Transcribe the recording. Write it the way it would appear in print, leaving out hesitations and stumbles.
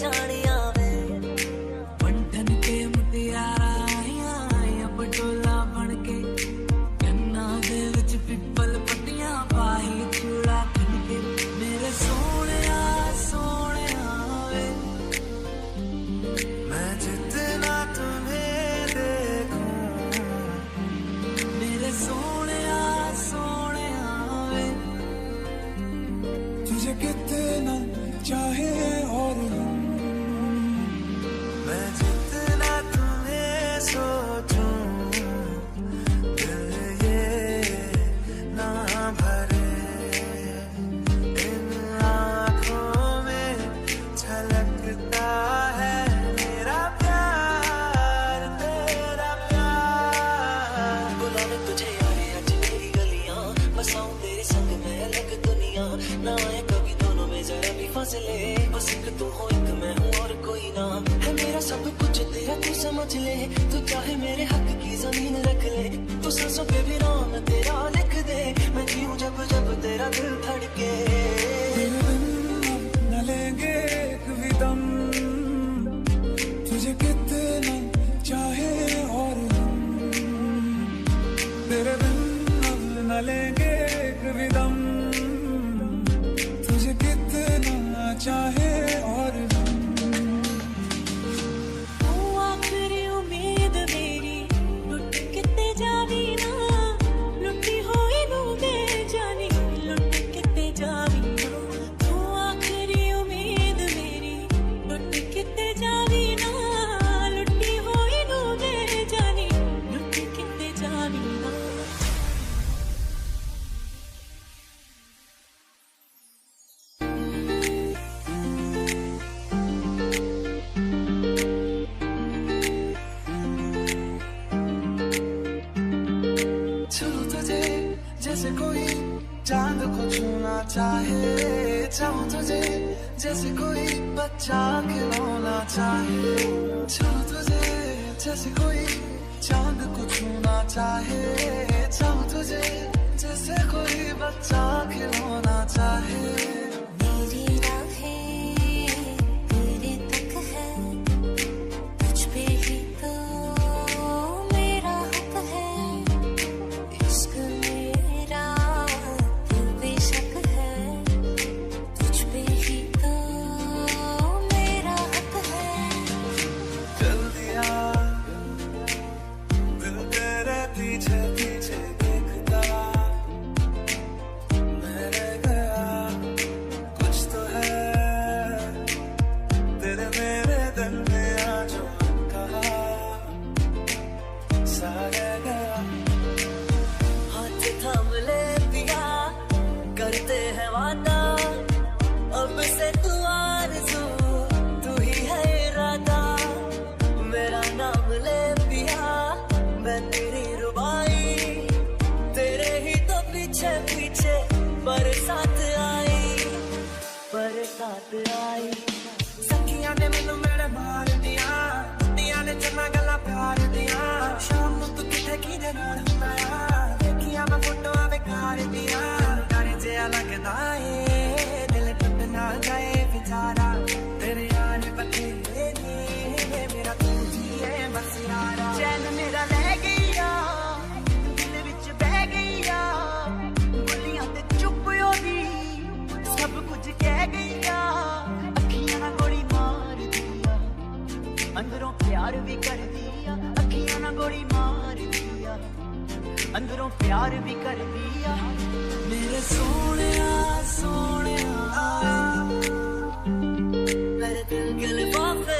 जानिया वे पंठन के मुटियारा आया पटोला बन के कन्ना दे विच पिपल पट्टियां पाई चूड़ा खन के मेरे सोहणिया सोहणिया वे मैं जितना तुम्हें देखूं मेरे सोहणिया सोहणिया वे तुझे कितना चाहे और मैं जितना तुम्हें सोचूं दिल ये ना भरे इन आँखों में झलकता है मेरा प्यार तेरा प्यार बुलाने तुझे यारे आज मेरी गलियां बसाऊं तेरे संग में अलग दुनिया ना आए कभी दोनों में जरा भी फासले बस एक तू हो एक मैं हूँ और कोई ना है मेरा सब कुछ तेरा तू समझ ले तू चाहे मेरे हक की जमीन रख ले तू सांसों पे भी नाम तेरा लिख दे मैं जीऊं जब जब तेरा दिल धड़के न लेंगे एक भी दम तुझे कितना चाहे और तेरे बिन अब न लेंगे एक भी दम तुझे कितना चाहे और आखिरी उम्मीद मेरी लुट किते जावी ना लुटी होई नू बेजानी लुट किते जावी ना तू आखिरी उम्मीद मेरी लुट किते जावी ना लुटी होई नू बेजानी लुट किते जावी ना छू तुझे जैसे कोई चांद को छूना चाहे चाहूं तुझे जैसे कोई बच्चा खिलौना चाहे छू तुझे जैसे कोई चांद को छूना चाहे चाहूं तुझे जैसे कोई बच्चा खिलौना चाहे मेरी राहें तेरे तक है तुझ पे ही तो मेरा हक है इश्क मेरा तू बेशक है तुझ पे ही तो मेरा हक है चल दिया दिल तेरे पीछे पीछे देखता मैं रह गया कुछ तो है तेरे मेरे दिल में आज कहा सा रह गया हाथ थाम ले पिया करते हैं वादा अब से तू आरज़ू तू ही है इरादा मेरा नाम ले पिया मैं तेरी रुबाई तेरे ही तो पीछे पीछे बरसात आई सखियां ने मैनू मेरे मार दिया कुत्तियां ने चन्ना गल्लां प्यार दिया शाम नूं तू किथे किदे नाल हुंदा आ देखियां मैं फोटोआं बेकार दिया डर जिहा लगदा ए दिल टुट ना जाए बेचारा तेरे यार बथेरे ने मेरा तू ही है बस यारा चैन मेरा ले गईया दिल विच बह गईया बोलियां ते चुप होगी सब कुछ कह गईया अखियां ना गोली मार दिया अंदरों प्यार भी कर दिया अखियां ना गोली मार दिया अंदरों प्यार भी कर दिया मेरे सोहणिया सोहणिया मेरे दिल के लिफाफे